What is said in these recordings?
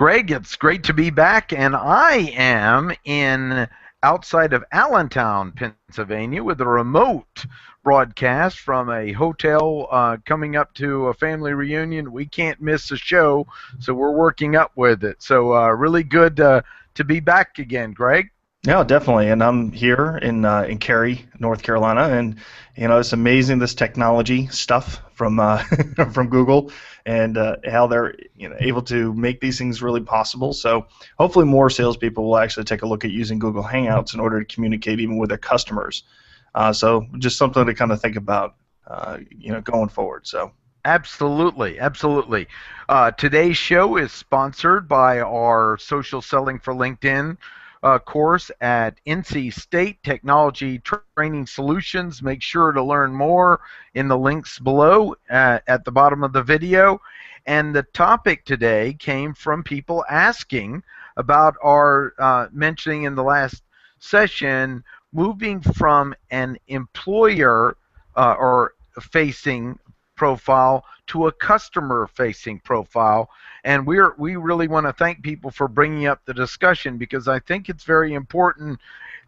Greg, it's great to be back, and I am in outside of Allentown, Pennsylvania, with a remote broadcast from a hotel coming up to a family reunion. We can't miss a show, so we're working up with it. So really good to be back again, Greg. Yeah, definitely. And I'm here in Cary, North Carolina, and it's amazing this technology stuff from from Google and how they're able to make these things really possible. So hopefully more salespeople will actually take a look at using Google Hangouts in order to communicate even with their customers. So just something to kind of think about, going forward. So. Absolutely, absolutely. Today's show is sponsored by our Social Selling for LinkedIn course at NC State Technology Training Solutions. Make sure to learn more in the links below at the bottom of the video. And the topic today came from people asking about our mentioning in the last session, moving from an employer or facing profile to a customer facing profile, and we really want to thank people for bringing up the discussion, because I think it's very important.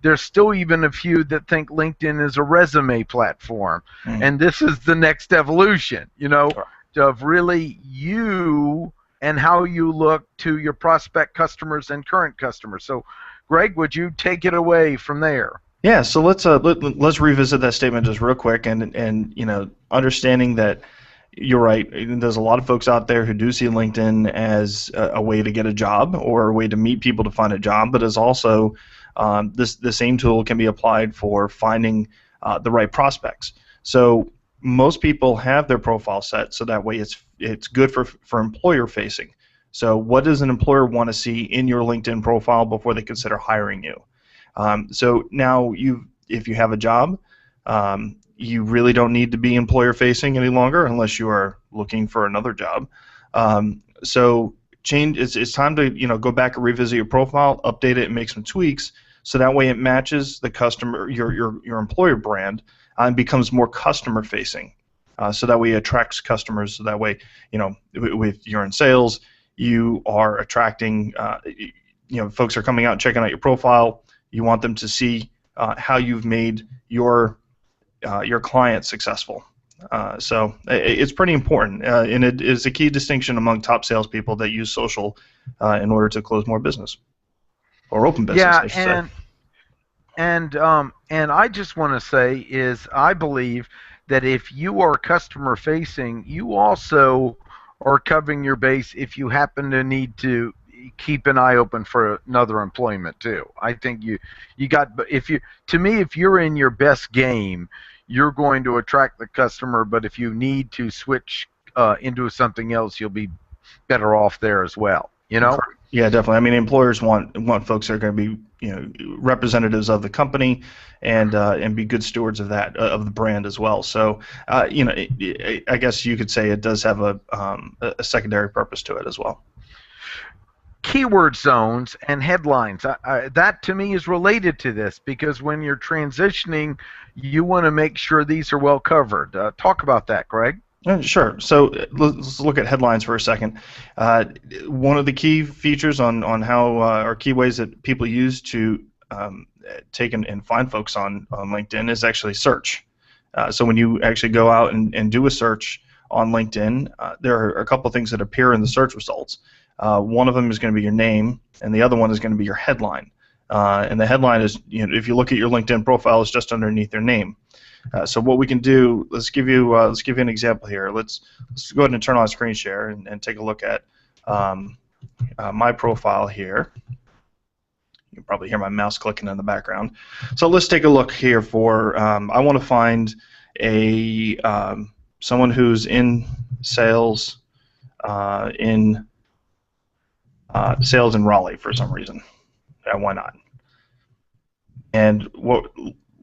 There's still even a few that think LinkedIn is a resume platform, Mm. and this is the next evolution, of really you and how you look to your prospect customers and current customers. So Greg, would you take it away from there? Yeah, so let's revisit that statement just real quick, and understanding that you're right. There's a lot of folks out there who do see LinkedIn as a way to get a job or a way to meet people to find a job, but as also the same tool can be applied for finding the right prospects. So most people have their profile set so that way it's good for employer facing. So what does an employer want to see in your LinkedIn profile before they consider hiring you? So now if you have a job, you really don't need to be employer facing any longer unless you are looking for another job. So change. It's time to go back and revisit your profile, update it, and make some tweaks so that way it matches the customer, your employer brand, and becomes more customer facing. So that way it attracts customers. So that way, with you're in sales, you are attracting. Folks are coming out and checking out your profile. You want them to see how you've made your client successful. So it's pretty important, and it is a key distinction among top salespeople that use social in order to close more business or open business, Yeah, I should say. and I just want to say is I believe that if you are customer facing, you also are covering your base if you happen to need to keep an eye open for another employment too. I think you got, if you, to me, if you're in your best game, you're going to attract the customer, but if you need to switch into something else, you'll be better off there as well, you know? Correct. Yeah, definitely. I mean, employers want folks that are going to be representatives of the company and be good stewards of that of the brand as well. So I guess you could say it does have a secondary purpose to it as well. Keyword zones and headlines. That to me is related to this, because when you're transitioning, you want to make sure these are well covered. Talk about that, Greg. Sure. So let's look at headlines for a second. One of the key features on how or key ways that people use to take and find folks on LinkedIn is actually search. So when you actually go out and do a search on LinkedIn, there are a couple of things that appear in the search results. One of them is going to be your name, and the other one is going to be your headline. And the headline is, if you look at your LinkedIn profile, it's just underneath your name. So what we can do, let's give you an example here. Let's go ahead and turn on screen share and take a look at my profile here. You can probably hear my mouse clicking in the background. So let's take a look here for, I want to find a someone who's in sales sales in Raleigh for some reason. Yeah, why not? And what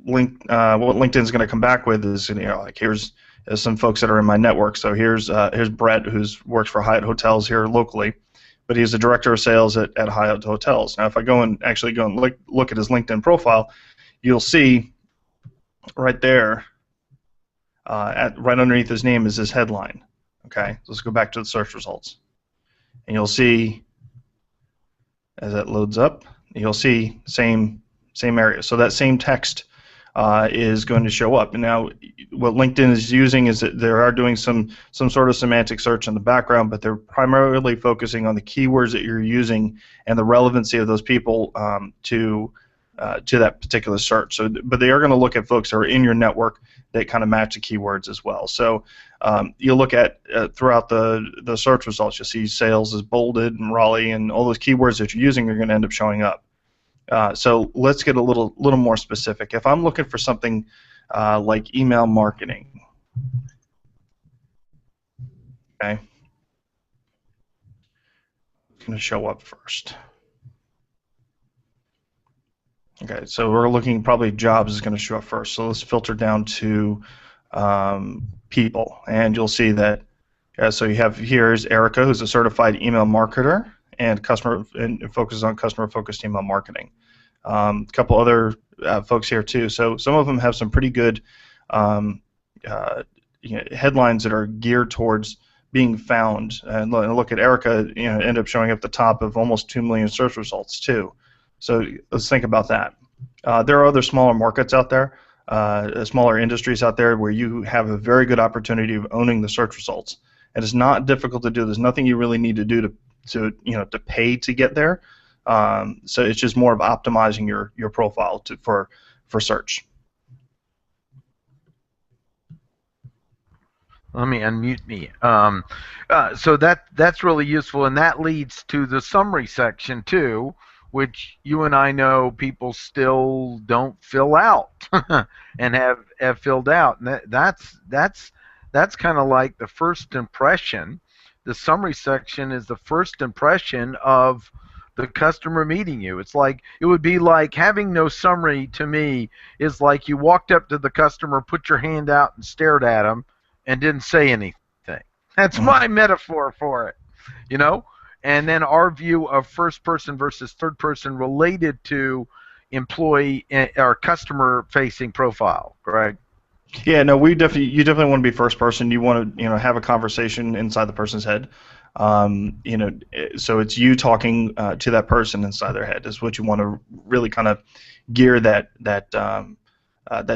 LinkedIn's going to come back with is, like here's some folks that are in my network. So here's Brett, who's works for Hyatt Hotels here locally, but he's the director of sales at Hyatt Hotels. Now, if I go and look at his LinkedIn profile, you'll see right there, right underneath his name is his headline. Okay, so let's go back to the search results, and you'll see As that loads up, you'll see same area. So that same text is going to show up. And now, what LinkedIn is using is that they are doing some sort of semantic search in the background, but they're primarily focusing on the keywords that you're using and the relevancy of those people to that particular search. So, but they are going to look at folks that are in your network that kind of match the keywords as well. So you'll look at throughout the search results, you'll see sales is bolded and Raleigh, and all those keywords that you're using are going to end up showing up. So let's get a little more specific. If I'm looking for something like email marketing, okay, it's going to show up first. Okay, so we're looking, probably jobs is going to show up first. So let's filter down to people, and you'll see that. So you have here's Erica, who's a certified email marketer and focuses on customer-focused email marketing. A couple other folks here too. So some of them have some pretty good headlines that are geared towards being found. And look at Erica, end up showing up at the top of almost 2 million search results too. So let's think about that. There are other smaller markets out there, smaller industries out there where you have a very good opportunity of owning the search results. And it's not difficult to do. There's nothing you really need to do to pay to get there. So it's just more of optimizing your profile for search. Let me unmute me. So that's really useful, and that leads to the summary section too, which you and I know people still don't fill out and have filled out. And that's kind of like the first impression. The summary section is the first impression of the customer meeting you. It would be like having no summary. To me, is like you walked up to the customer, put your hand out, and stared at them, and didn't say anything. That's my metaphor for it, And then our view of first person versus third person related to employee or customer facing profile, correct? Yeah, no, you definitely want to be first person. You want to have a conversation inside the person's head. So it's you talking to that person inside their head is what you want to really kind of gear that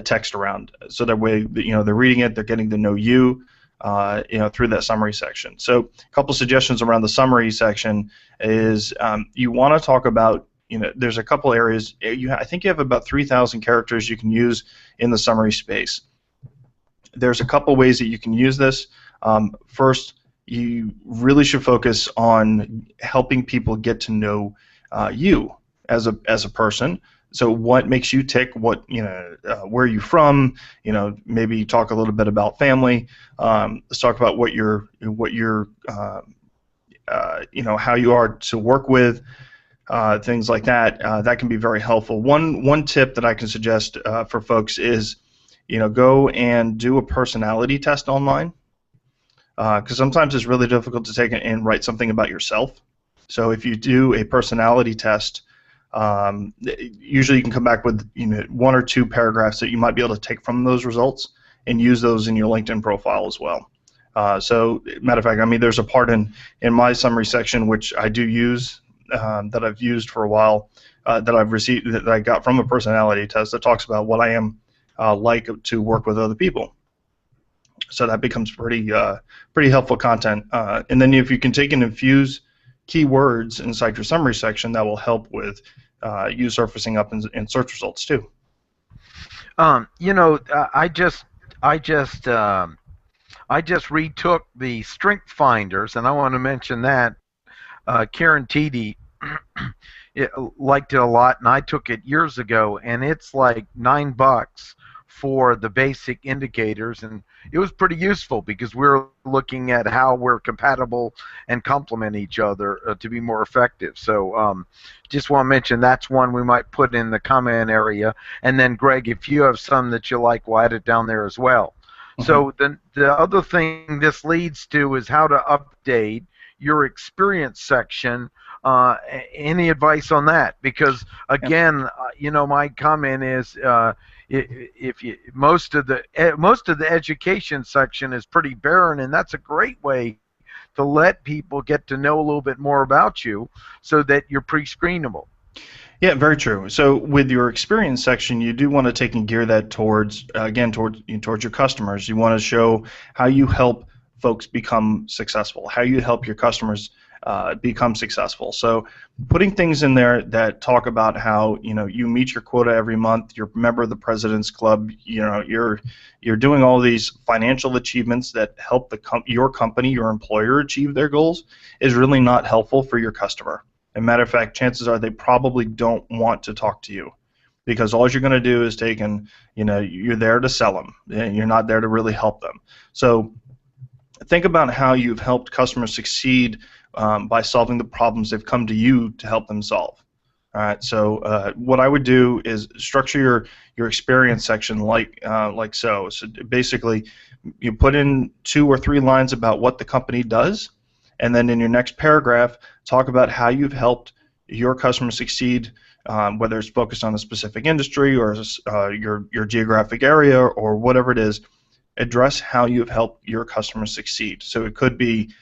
text around. So that way, they're reading it, they're getting to know you, through that summary section. So a couple suggestions around the summary section is you want to talk about, there's a couple areas. I think you have about 3,000 characters you can use in the summary space. There's a couple ways that you can use this. First, you really should focus on helping people get to know you as a person. So what makes you tick? Where are you from? Maybe talk a little bit about family. Let's talk about what you're how you are to work with, things like that. That can be very helpful. One tip that I can suggest for folks is, go and do a personality test online. Because sometimes it's really difficult to take and write something about yourself. So if you do a personality test, usually you can come back with 1 or 2 paragraphs that you might be able to take from those results and use those in your LinkedIn profile as well. So matter of fact, there's a part in my summary section which I do use that I've used for a while that I've received that I got from a personality test that talks about what I am like to work with other people. So that becomes pretty helpful content. And then if you can take and infuse keywords inside your summary section, that will help with you surfacing up in search results too. I just retook the Strength Finders, and I want to mention that Karen Teedy liked it a lot, and I took it years ago, and it's like $9 for the basic indicators, and it was pretty useful because we're looking at how we're compatible and complement each other to be more effective. So just want to mention that's one we might put in the comment area, and then Greg, if you have some that you like, we'll add it down there as well. So the other thing this leads to is how to update your experience section. Any advice on that? Because again, my comment is if most of the education section is pretty barren, and that's a great way to let people get to know a little bit more about you so that you're pre-screenable. Yeah, very true. So with your experience section, you do want to take and gear that towards, again, towards your customers. You want to show how you help folks become successful, how you help your customers become successful. So putting things in there that talk about how, you meet your quota every month, you're a member of the President's Club, you're doing all these financial achievements that help your company, your employer achieve their goals, is really not helpful for your customer. As a matter of fact, chances are they probably don't want to talk to you, because all you're going to do is you're there to sell them, and you're not there to really help them. So think about how you've helped customers succeed by solving the problems they've come to you to help them solve. All right. So what I would do is structure your experience section like so. So basically, you put in 2 or 3 lines about what the company does, and then in your next paragraph, talk about how you've helped your customers succeed, whether it's focused on a specific industry or your geographic area or whatever it is. Address how you've helped your customers succeed. So it could be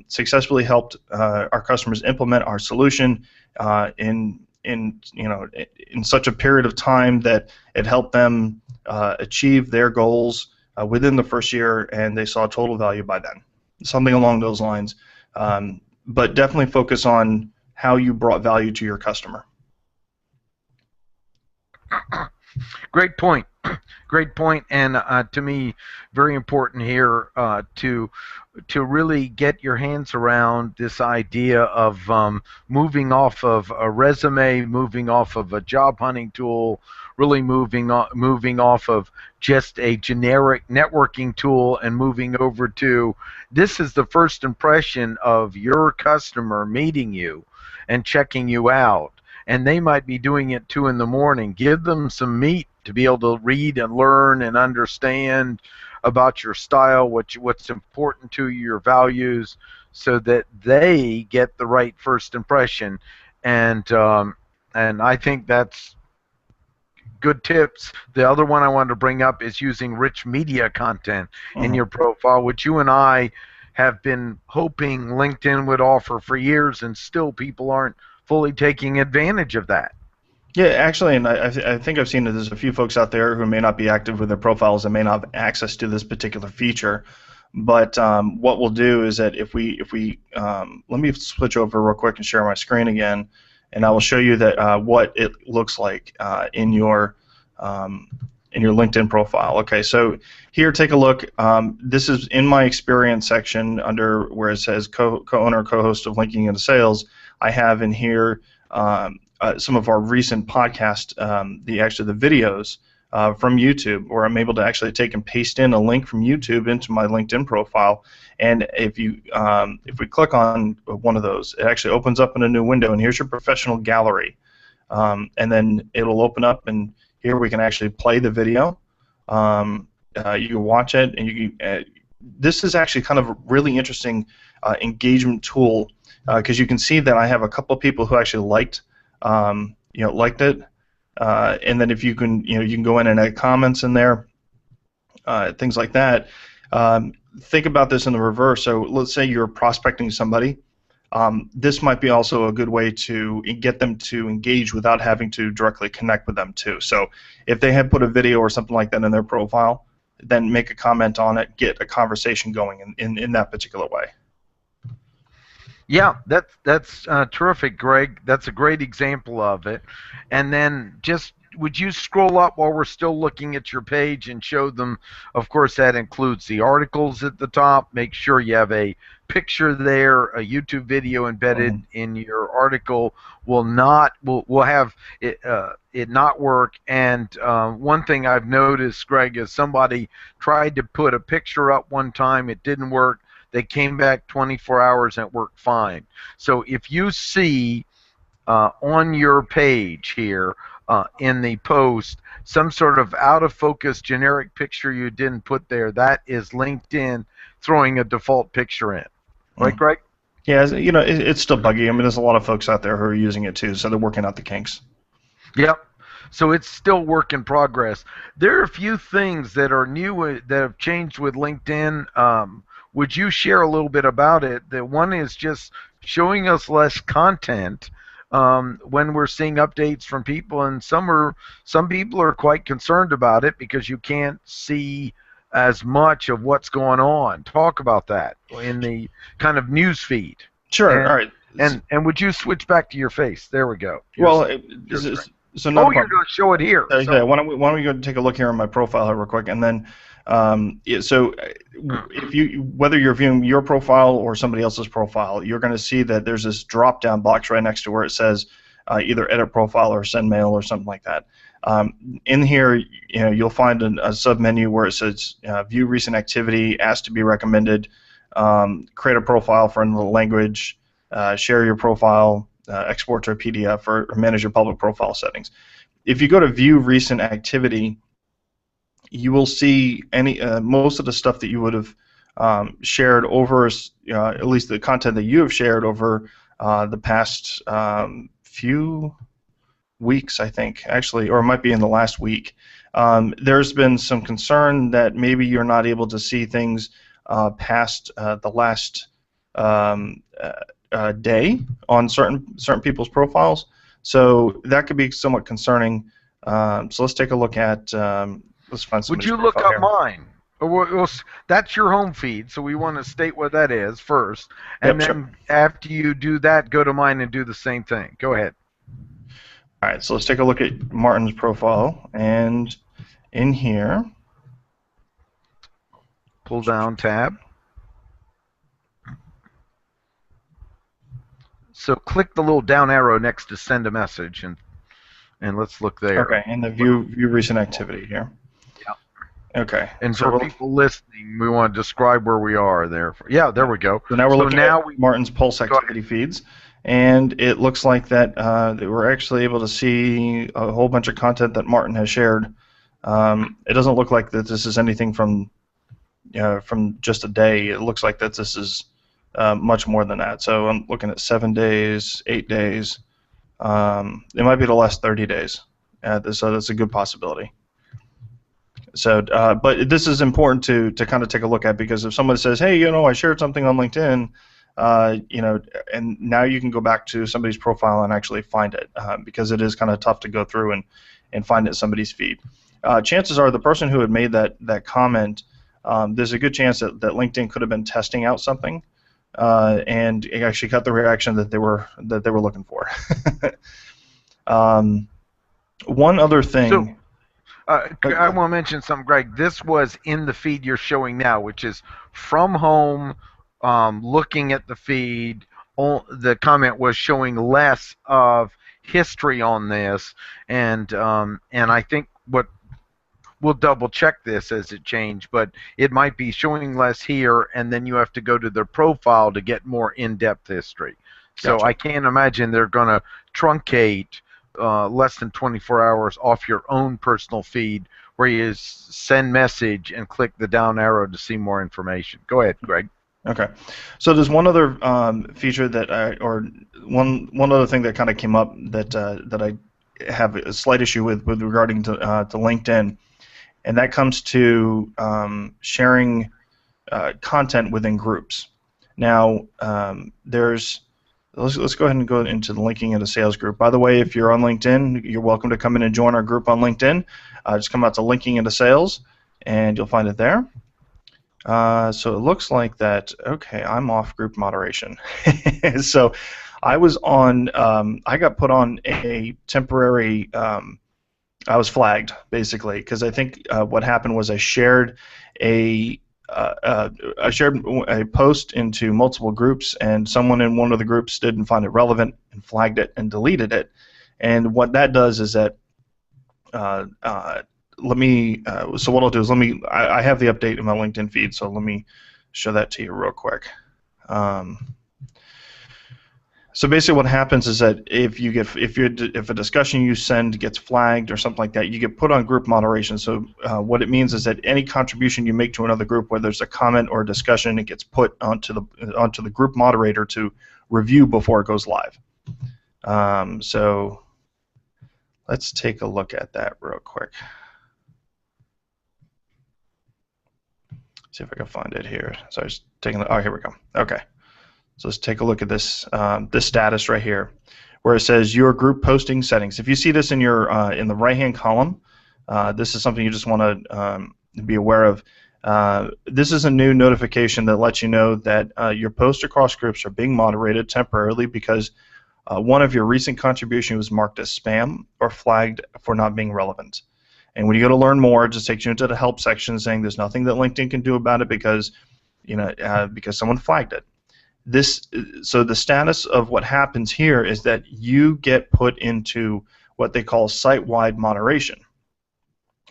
successfully helped our customers implement our solution in such a period of time that it helped them achieve their goals within the first year, and they saw total value by then. Something along those lines, but definitely focus on how you brought value to your customer. Great point. Great point, and to me, very important here to really get your hands around this idea of moving off of a resume, moving off of a job hunting tool, really moving off of just a generic networking tool and moving over to, this is the first impression of your customer meeting you and checking you out. And they might be doing it 2 in the morning. Give them some meat to be able to read and learn and understand about your style, what's important to you, your values, so that they get the right first impression. And I think that's good tips. The other one I wanted to bring up is using rich media content in your profile, which you and I have been hoping LinkedIn would offer for years, and still people aren't fully taking advantage of that. Yeah, actually, and I think I've seen that there's a few folks out there who may not be active with their profiles and may not have access to this particular feature. But what we'll do is that if we let me switch over real quick and share my screen again, and I will show you that what it looks like in your LinkedIn profile. Okay, so here, take a look. This is in my experience section under where it says co-owner, co-host of Linking into Sales. I have in here some of our recent podcast, the videos from YouTube, where I'm able to actually take and paste in a link from YouTube into my LinkedIn profile. And if we click on one of those, it actually opens up in a new window, and here's your professional gallery. And then it'll open up, and here we can actually play the video. You can watch it, and this is actually kind of a really interesting engagement tool, because you can see that I have a couple of people who actually liked it, and then if you can go in and add comments in there, things like that. Think about this in the reverse. So let's say you're prospecting somebody. This might be also a good way to get them to engage without having to directly connect with them too. So if they had put a video or something like that in their profile, then make a comment on it, get a conversation going in that particular way. Yeah, that's terrific, Greg. That's a great example of it. And then just, would you scroll up while we're still looking at your page and show them, of course, that includes the articles at the top. Make sure you have a picture there. A YouTube video embedded in your article will have it not work. And one thing I've noticed, Greg, is somebody tried to put a picture up one time. It didn't work. They came back 24 hours and it worked fine. So if you see on your page here in the post some sort of out of focus generic picture you didn't put there, that is LinkedIn throwing a default picture in. Right, Greg? Yeah, it's still buggy. I mean, there's a lot of folks out there who are using it too, so they're working out the kinks. Yep. So it's still work in progress. There are a few things that are new that have changed with LinkedIn. would you share a little bit about it? The one is just showing us less content when we're seeing updates from people, and some people are quite concerned about it because you can't see as much of what's going on. Talk about that in the kind of news feed. Sure. And All right. and would you switch back to your face? There we go. Well, so not Oh, a you're problem. going to show it here. Yeah, why don't we go take a look here on my profile here real quick, and then if you whether you're viewing your profile or somebody else's profile, you're going to see that there's this drop down box right next to where it says either edit profile or send mail or something like that. In here, you'll find a sub menu where it says view recent activity, ask to be recommended, create a profile for another language, share your profile, export to a PDF, or manage your public profile settings. If you go to view recent activity, you will see most of the stuff that you would have shared over, at least the content that you have shared over the past few weeks, I think, actually, or it might be in the last week. There's been some concern that maybe you're not able to see things past the last day on certain people's profiles. So that could be somewhat concerning. So let's take a look at. Let's find somebody's Would you look profile up here. mine? That's your home feed, so we want to state what that is first, and Yep, then sure. after you do that, go to mine and do the same thing. Go ahead. All right, so let's take a look at Martin's profile, and in here, Pull down tab. So click the little down arrow next to send a message, and let's look there. Okay, and the view recent activity here. Yeah. Okay. And for people listening, we want to describe where we are there. Yeah, there we go. So now we're looking at Martin's pulse activity feeds, and it looks like that we're actually able to see a whole bunch of content that Martin has shared. It doesn't look like that this is anything from just a day. It looks like that this is much more than that. So I'm looking at 7 days, 8 days. It might be the last 30 days. So that's a good possibility. So, but this is important to kind of take a look at, because if someone says, hey, I shared something on LinkedIn, and now you can go back to somebody's profile and actually find it, because it is kind of tough to go through and find it in somebody's feed. Chances are the person who had made that comment, there's a good chance that LinkedIn could have been testing out something, and it actually got the reaction that they were looking for. One other thing. So, I want to mention something, Greg. This was in the feed you're showing now, which is from home, looking at the feed. The comment was showing less of history on this, and I think we'll double check this as it changed, but it might be showing less here, and then you have to go to their profile to get more in-depth history. So Gotcha. I can't imagine they're going to truncate less than 24 hours off your own personal feed where you send message and click the down arrow to see more information. Go ahead, Greg. Okay, so there's one other feature one other thing that kind of came up that I have a slight issue with regarding to LinkedIn, and that comes to sharing content within groups. Now, let's go ahead and go into the linking in a sales group. By the way, if you're on LinkedIn, you're welcome to come in and join our group on LinkedIn. Just come out to linking into sales, and you'll find it there. So it looks like that. Okay, I'm off group moderation. So I was on. I got put on a temporary. I was flagged basically because I think what happened was I shared a post into multiple groups, and someone in one of the groups didn't find it relevant and flagged it and deleted it. And what that does is that so what I'll do is I have the update in my LinkedIn feed, so let me show that to you real quick. So basically what happens is that if a discussion you send gets flagged or something like that, you get put on group moderation. So what it means is that any contribution you make to another group, whether it's a comment or a discussion, it gets put onto the group moderator to review before it goes live. So let's take a look at that real quick. see if I can find it here. So I was taking the, oh, here we go. Okay. So let's take a look at this this status right here, where it says your group posting settings. If you see this in your in the right-hand column, this is something you just want to be aware of. This is a new notification that lets you know that your posts across groups are being moderated temporarily because one of your recent contributions was marked as spam or flagged for not being relevant. And when you go to learn more, it just takes you into the help section saying there's nothing that LinkedIn can do about it because because someone flagged it. So the status of what happens here is that you get put into what they call site-wide moderation.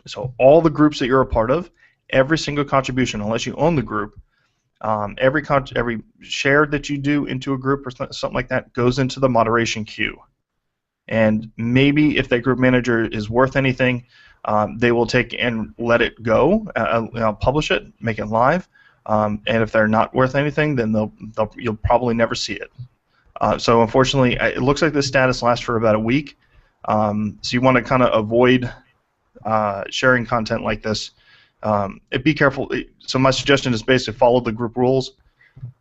So all the groups that you're a part of, every single contribution, unless you own the group, every share that you do into a group or something like that goes into the moderation queue. And maybe if that group manager is worth anything, they will take and let it go, publish it, make it live. And if they're not worth anything, then you'll probably never see it. So unfortunately, it looks like this status lasts for about a week. So you want to kind of avoid sharing content like this. Be careful. So my suggestion is basically follow the group rules.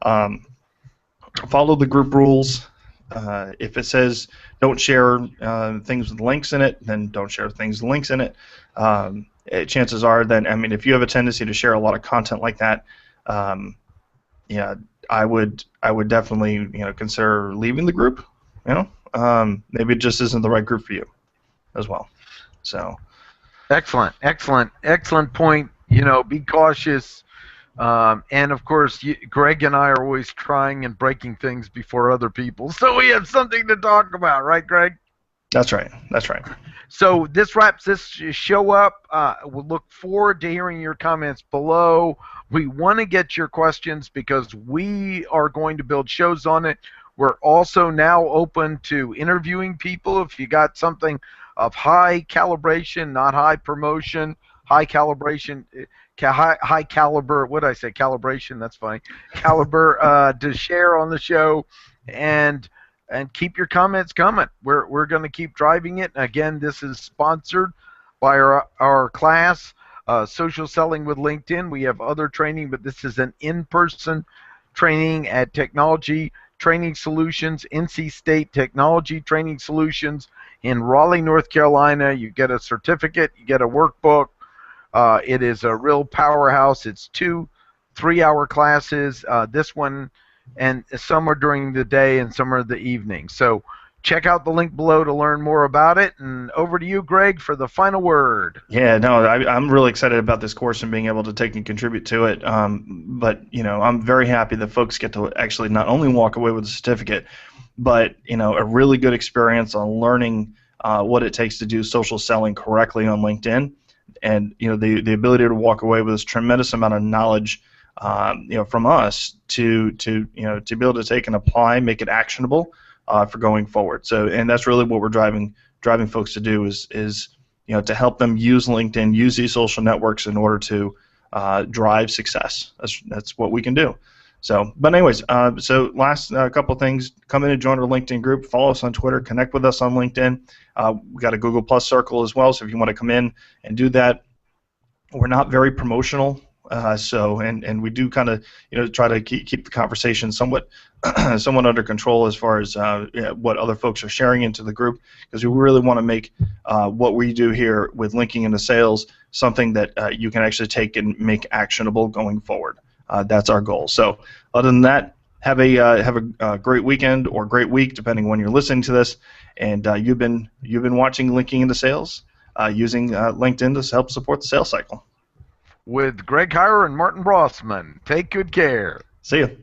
Follow the group rules. If it says don't share things with links in it, then don't share things with links in it. Chances are then, I mean, if you have a tendency to share a lot of content like that, yeah, I would definitely consider leaving the group. Maybe it just isn't the right group for you as well. So excellent point. Be cautious, and of course, Greg and I are always trying and breaking things before other people, so we have something to talk about, right, Greg? That's right. So this wraps this show up. We'll look forward to hearing your comments below. We want to get your questions because we are going to build shows on it. We're also now open to interviewing people. If you got something of high calibration, not high promotion, high calibration, high caliber, what did I say, calibration, that's funny, caliber to share on the show, and keep your comments coming. We're going to keep driving it. Again, this is sponsored by our class, Social Selling with LinkedIn. We have other training, but this is an in-person training at Technology Training Solutions, NC State Technology Training Solutions in Raleigh, North Carolina. You get a certificate, you get a workbook. It is a real powerhouse. It's 2 3-hour classes. This one, and some are during the day and some are the evening. So check out the link below to learn more about it. And over to you, Greg, for the final word. Yeah, no, I'm really excited about this course and being able to take and contribute to it. But I'm very happy that folks get to actually not only walk away with a certificate, but a really good experience on learning what it takes to do social selling correctly on LinkedIn, and the ability to walk away with this tremendous amount of knowledge. From us to be able to take and apply, make it actionable for going forward. So, and that's really what we're driving folks to do is to help them use LinkedIn, use these social networks in order to drive success. That's what we can do. So, but anyways, so last couple things: come in and join our LinkedIn group, follow us on Twitter, connect with us on LinkedIn. We got a Google Plus circle as well. So if you want to come in and do that, we're not very promotional. And we do kind of try to keep the conversation somewhat under control as far as what other folks are sharing into the group, because we really want to make what we do here with linking into sales something that you can actually take and make actionable going forward. That's our goal. So other than that, have a great weekend or great week depending when you're listening to this. And you've been watching Linking into Sales using LinkedIn to help support the sales cycle. With Greg Heier and Martin Brossman. Take good care. See you.